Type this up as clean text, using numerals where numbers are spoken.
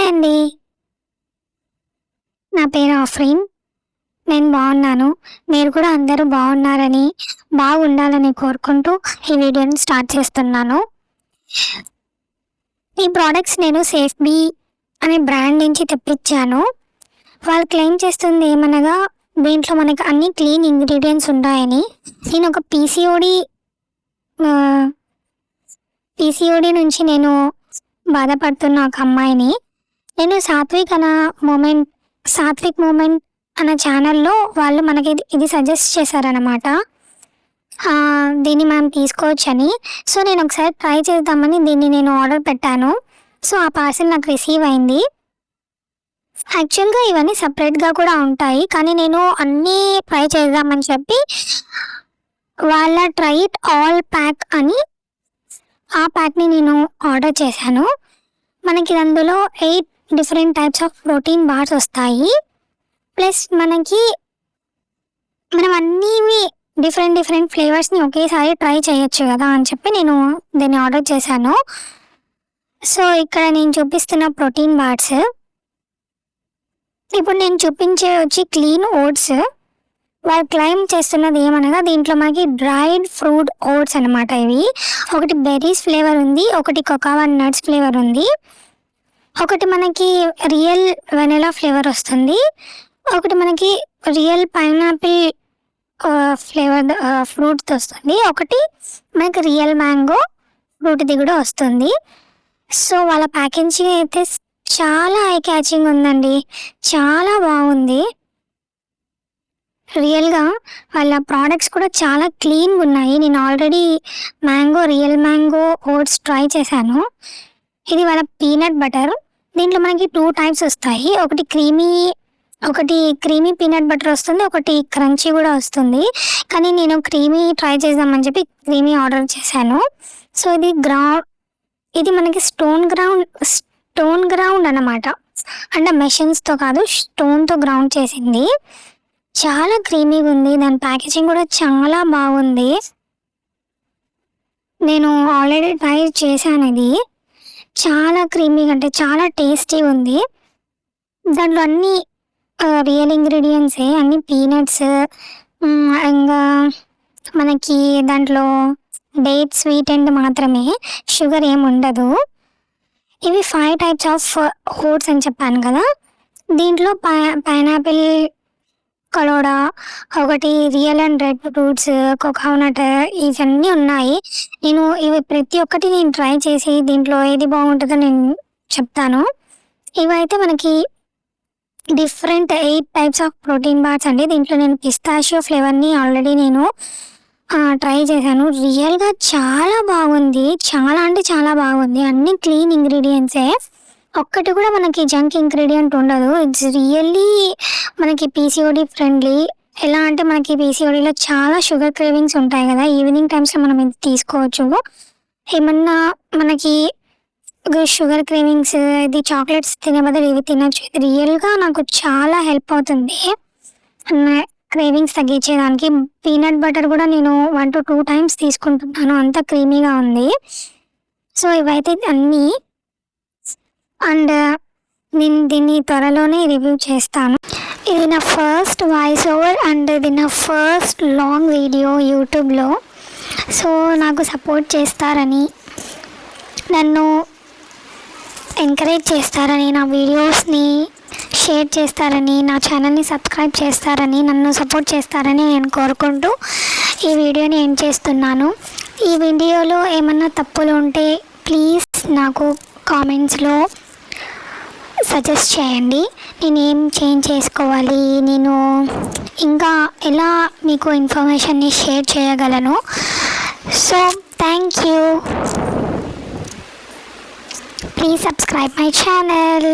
Hi అండి. నా పేరు ఆఫ్రీన్. నేను బాగున్నాను. మీరు కూడా అందరూ బాగున్నారని, బాగుండాలని కోరుకుంటూ ఈ వీడియోని స్టార్ట్ చేస్తున్నాను. ఈ ప్రోడక్ట్స్ నేను సేఫ్‌బీ అనే బ్రాండ్ నుంచి తెప్పించాను. వాళ్ళు క్లెయిమ్ చేస్తుంది ఏమనగా దీంట్లో మనకి అన్ని క్లీన్ ఇంగ్రీడియెంట్స్ ఉంటాయని. నేను ఒక పీసీఓడి నుంచి నేను బాధపడుతున్న ఒక అమ్మాయిని. నేను సాత్విక్ మూమెంట్ అన్న ఛానల్లో వాళ్ళు మనకి ఇది సజెస్ట్ చేశారనమాట. దీన్ని మనం తీసుకోవచ్చని. సో నేను ఒకసారి ట్రై చేద్దామని దీన్ని నేను ఆర్డర్ పెట్టాను. సో ఆ పార్సిల్ నాకు రిసీవ్ అయింది. యాక్చువల్గా ఇవన్నీ సపరేట్గా కూడా ఉంటాయి, కానీ నేను అన్నీ ట్రై చేద్దామని చెప్పి వాళ్ళ ట్రై ఇట్ ఆల్ ప్యాక్ అని ఆ ప్యాక్ని నేను ఆర్డర్ చేశాను. మనకి అందులో 8 different types of protein bars వస్తాయి. ప్లస్ మనం అన్నీ డిఫరెంట్ ఫ్లేవర్స్ని ఒకేసారి ట్రై చేయొచ్చు కదా అని చెప్పి నేను దీన్ని ఆర్డర్ చేశాను. సో ఇక్కడ నేను చూపిస్తున్న ప్రోటీన్ బార్స్, ఇప్పుడు నేను చూపించే వచ్చి క్లీన్ ఓట్స్. వాళ్ళు క్లెయిమ్ చేస్తున్నది ఏమనగా దీంట్లో మనకి డ్రైడ్ ఫ్రూట్ ఓట్స్ అనమాట. ఇవి ఒకటి బెర్రీస్ ఫ్లేవర్ ఉంది, ఒకటి కోకావా నట్స్ ఫ్లేవర్ ఉంది, ఒకటి మనకి రియల్ వెనిలా ఫ్లేవర్ వస్తుంది, ఒకటి మనకి రియల్ పైనాపిల్ ఫ్లేవర్ ఫ్రూట్స్ వస్తుంది, ఒకటి మనకి రియల్ మ్యాంగో ఫ్రూట్ది కూడా వస్తుంది. సో వాళ్ళ ప్యాకేజింగ్ అయితే చాలా ఐ క్యాచింగ్ ఉందండి, చాలా బాగుంది. రియల్గా వాళ్ళ ప్రోడక్ట్స్ కూడా చాలా క్లీన్గా ఉన్నాయి. నేను already real mango oats try చేశాను. ఇది వాళ్ళ పీనట్ బటర్. దీంట్లో మనకి 2 టైప్స్ వస్తాయి. ఒకటి క్రీమీ పీనట్ బటర్ వస్తుంది, ఒకటి క్రంచీ కూడా వస్తుంది. కానీ నేను క్రీమీ ట్రై చేద్దామని చెప్పి క్రీమీ ఆర్డర్ చేశాను. సో ఇది మనకి స్టోన్ గ్రౌండ్ అన్నమాట. అంటే మెషిన్స్తో కాదు, స్టోన్తో గ్రౌండ్ చేసింది. చాలా క్రీమీగా ఉంది. దాని ప్యాకేజింగ్ కూడా చాలా బాగుంది. నేను ఆల్రెడీ ట్రై చేశాను. ఇది చాలా క్రీమీగా, అంటే చాలా టేస్టీగా ఉంది. దాంట్లో అన్ని రియల్ ఇంగ్రీడియంట్సే, అన్ని పీనట్స్. ఇంకా మనకి దాంట్లో డేట్ స్వీట్ అండ్ మాత్రమే, షుగర్ ఏమి ఉండదు. ఇవి 5 టైప్స్ ఆఫ్ ఓట్స్ అని చెప్పాను కదా. దీంట్లో పైనాపిల్ కలోడా, ఒకటి real and red fruits, coconut, ఇవన్నీ ఉన్నాయి. ఇవి ప్రతి ఒక్కటి నేను ట్రై చేసి దీంట్లో ఏది బాగుంటుందో నేను చెప్తాను. ఇవైతే మనకి different 8 types of protein bars అండి. దీంట్లో నేను పిస్తాషియో ఫ్లేవర్ని ఆల్రెడీ నేను ట్రై చేశాను. రియల్గా చాలా బాగుంది, చాలా అంటే చాలా బాగుంది. అన్ని క్లీన్ ఇంగ్రీడియంట్సే, ఒక్కటి కూడా మనకి జంక్ ఇంగ్రీడియంట్ ఉండదు. ఇట్స్ రియల్లీ మనకి పీసీఓడి ఫ్రెండ్లీ. ఎలా అంటే మనకి పీసీఓడిలో చాలా షుగర్ క్రేవింగ్స్ ఉంటాయి కదా, ఈవినింగ్ టైమ్స్లో మనం ఇది తీసుకోవచ్చు. ఏమన్నా మనకి షుగర్ క్రేవింగ్స్, ఇది చాక్లెట్స్ తినే బదులు ఇవి తినచ్చు. ఇది రియల్గా నాకు చాలా హెల్ప్ అవుతుంది క్రేవింగ్స్ తగ్గించేదానికి. పీనట్ బటర్ కూడా నేను 1 to 2 టైమ్స్ తీసుకుంటున్నాను, అంత క్రీమీగా ఉంది. సో ఇవైతే అన్నీ. అండ్ నేను దీన్ని త్వరలోనే రివ్యూ చేస్తాను. ఇది నా ఫస్ట్ వాయిస్ ఓవర్ అండ్ ఇది నా ఫస్ట్ లాంగ్ వీడియో యూట్యూబ్లో. సో నాకు సపోర్ట్ చేస్తారని, నన్ను ఎంకరేజ్ చేస్తారని, నా వీడియోస్ని షేర్ చేస్తారని, నా ఛానల్ని సబ్స్క్రైబ్ చేస్తారని, నన్ను సపోర్ట్ చేస్తారని నేను కోరుకుంటూ ఈ వీడియోని ఎండ్ చేస్తున్నాను. ఈ వీడియోలో ఏమన్నా తప్పులు ఉంటే ప్లీజ్ నాకు కామెంట్స్లో సజెస్ట్ చేయండి. నేను ఏం చేంజ్ చేసుకోవాలి, నేను ఇంకా ఎలా మీకు ఇన్ఫర్మేషన్ని షేర్ చేయగలను. So thank you. Please subscribe my channel.